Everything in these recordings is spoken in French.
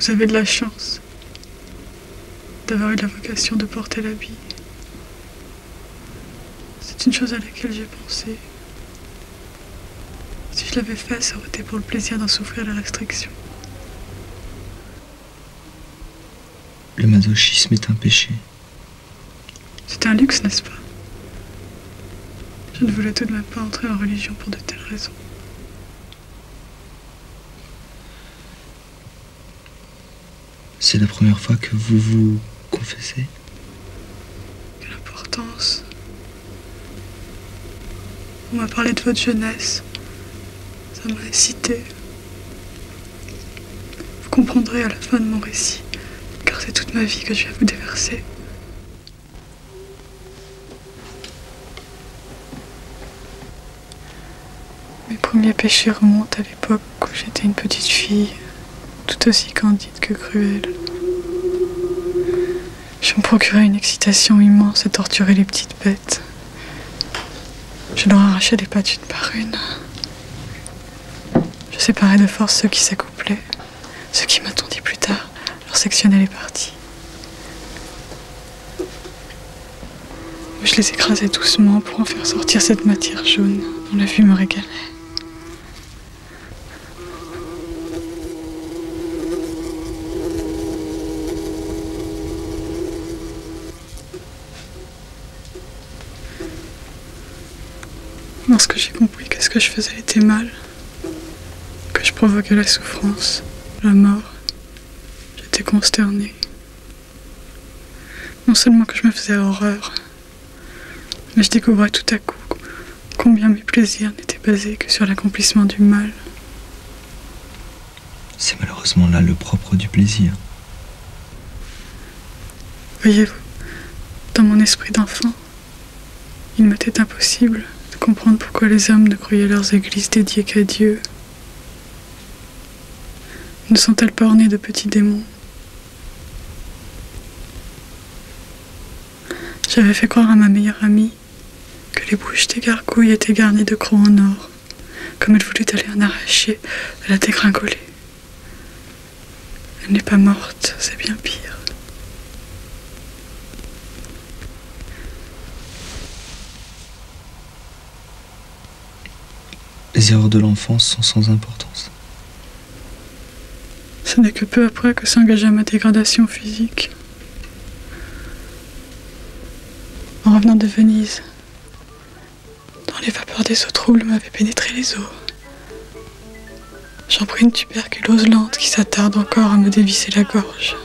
Vous avez de la chance d'avoir eu la vocation de porter l'habit. C'est une chose à laquelle j'ai pensé. Si je l'avais fait, ça aurait été pour le plaisir d'en souffrir les restrictions. Le masochisme est un péché. C'est un luxe, n'est-ce pas? Je ne voulais tout de même pas entrer en religion pour de telles raisons. C'est la première fois que vous vous confessez? Quelle importance. On m'a parlé de votre jeunesse. Ça m'a incité. Vous comprendrez à la fin de mon récit, car c'est toute ma vie que je vais vous déverser. Mes premiers péchés remontent à l'époque où j'étais une petite fille, tout aussi candide que cruelle. Je me procurais une excitation immense à torturer les petites bêtes. Je leur arrachais les pattes une par une. Je séparais de force ceux qui s'accouplaient, ceux qui, m'a-t-on dit plus tard, leur sectionnaient les parties. Je les écrasais doucement pour en faire sortir cette matière jaune dont la vue me régalait. Lorsque j'ai compris que ce que je faisais était mal, que je provoquais la souffrance, la mort, j'étais consternée. Non seulement que je me faisais horreur, mais je découvrais tout à coup combien mes plaisirs n'étaient basés que sur l'accomplissement du mal. C'est malheureusement là le propre du plaisir. Voyez-vous, dans mon esprit d'enfant, il m'était impossible de comprendre pourquoi les hommes ne croyaient leurs églises dédiées qu'à Dieu. Ne sont-elles pas ornées de petits démons? J'avais fait croire à ma meilleure amie que les bouches des gargouilles étaient garnies de crocs en or, comme elle voulut aller en arracher, elle a dégringolé. Elle n'est pas morte, c'est bien pire. Les erreurs de l'enfance sont sans importance. Ce n'est que peu après que s'engagea ma dégradation physique. En revenant de Venise, dans les vapeurs des eaux troubles m'avaient pénétré les os. J'en pris une tuberculose lente qui s'attarde encore à me dévisser la gorge.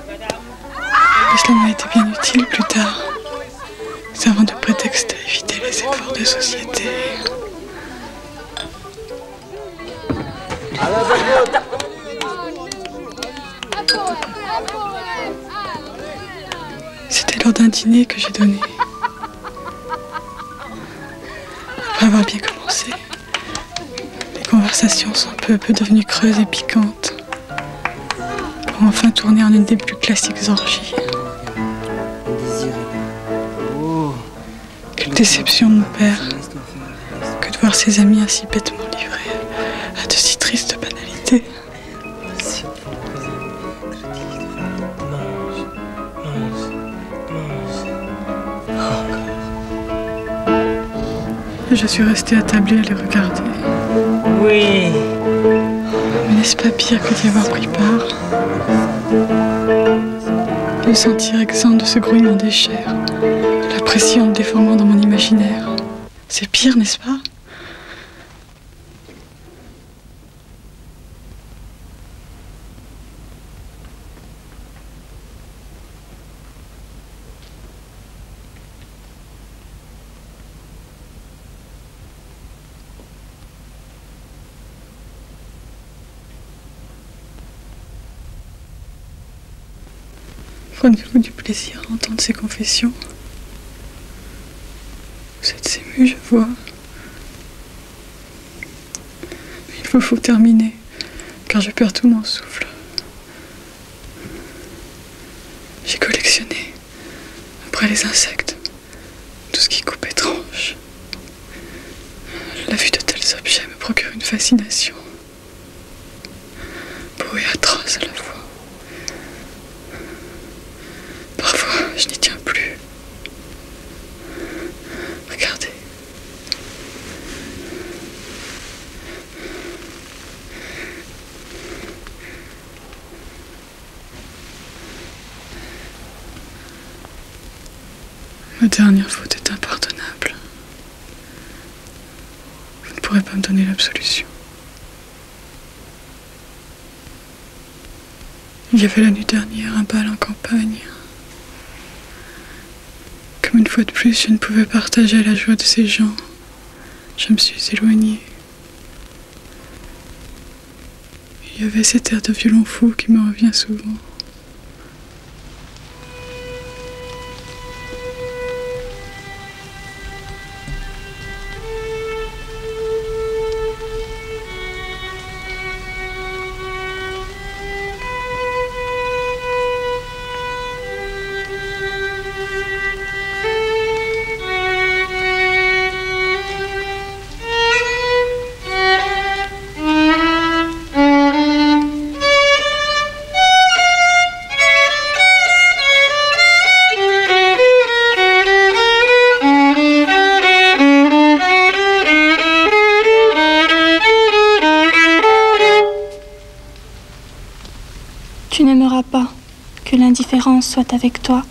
Mais cela m'a été bien utile plus tard, servant de prétexte à éviter les efforts de société. C'était lors d'un dîner que j'ai donné. Après avoir bien commencé, les conversations sont peu à peu devenues creuses et piquantes, pour enfin tourner en une des plus classiques orgies. Quelle déception de mon père que de voir ses amis ainsi bêtement livrés à de si tristes banalités. Et je suis restée attablée à les regarder. Oui. Mais n'est-ce pas pire que d'y avoir pris part? Me sentir exempt de ce grouillement des chairs, de la pression le déformant dans mon imaginaire. C'est pire, n'est-ce pas? Prenez-vous du plaisir à entendre ces confessions? Vous êtes ému, je vois. Mais il faut terminer, car je perds tout mon souffle. J'ai collectionné, après les insectes, tout ce qui coupe et tranche. La vue de tels objets me procure une fascination. beau et atroce à la fois. Parfois, je n'y tiens plus. Regardez. Ma dernière faute est impardonnable. Vous ne pourrez pas me donner l'absolution. Il y avait la nuit dernière un bal en campagne. Comme une fois de plus, je ne pouvais partager la joie de ces gens. Je me suis éloignée. Il y avait cet air de violon fou qui me revient souvent. Tu n'aimeras pas que l'indifférence soit avec toi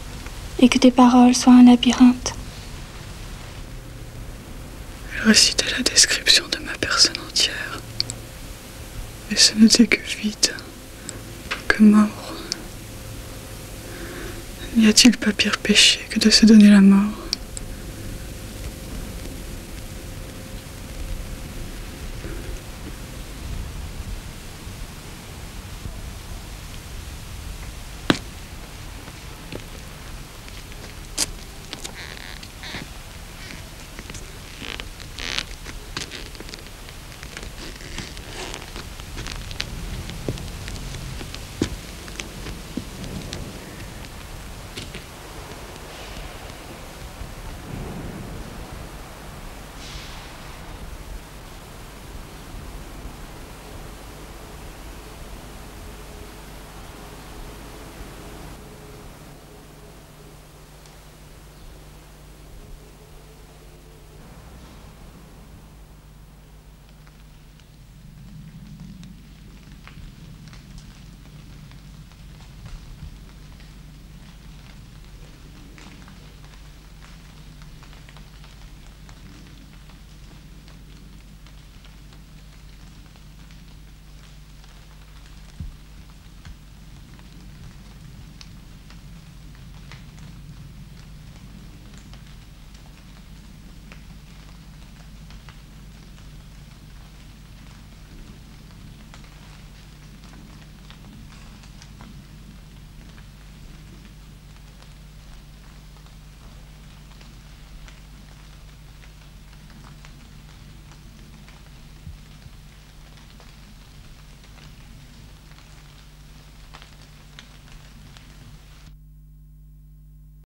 et que tes paroles soient un labyrinthe. Elle récitait la description de ma personne entière. Et ce n'était que vide, que mort. N'y a-t-il pas pire péché que de se donner la mort ?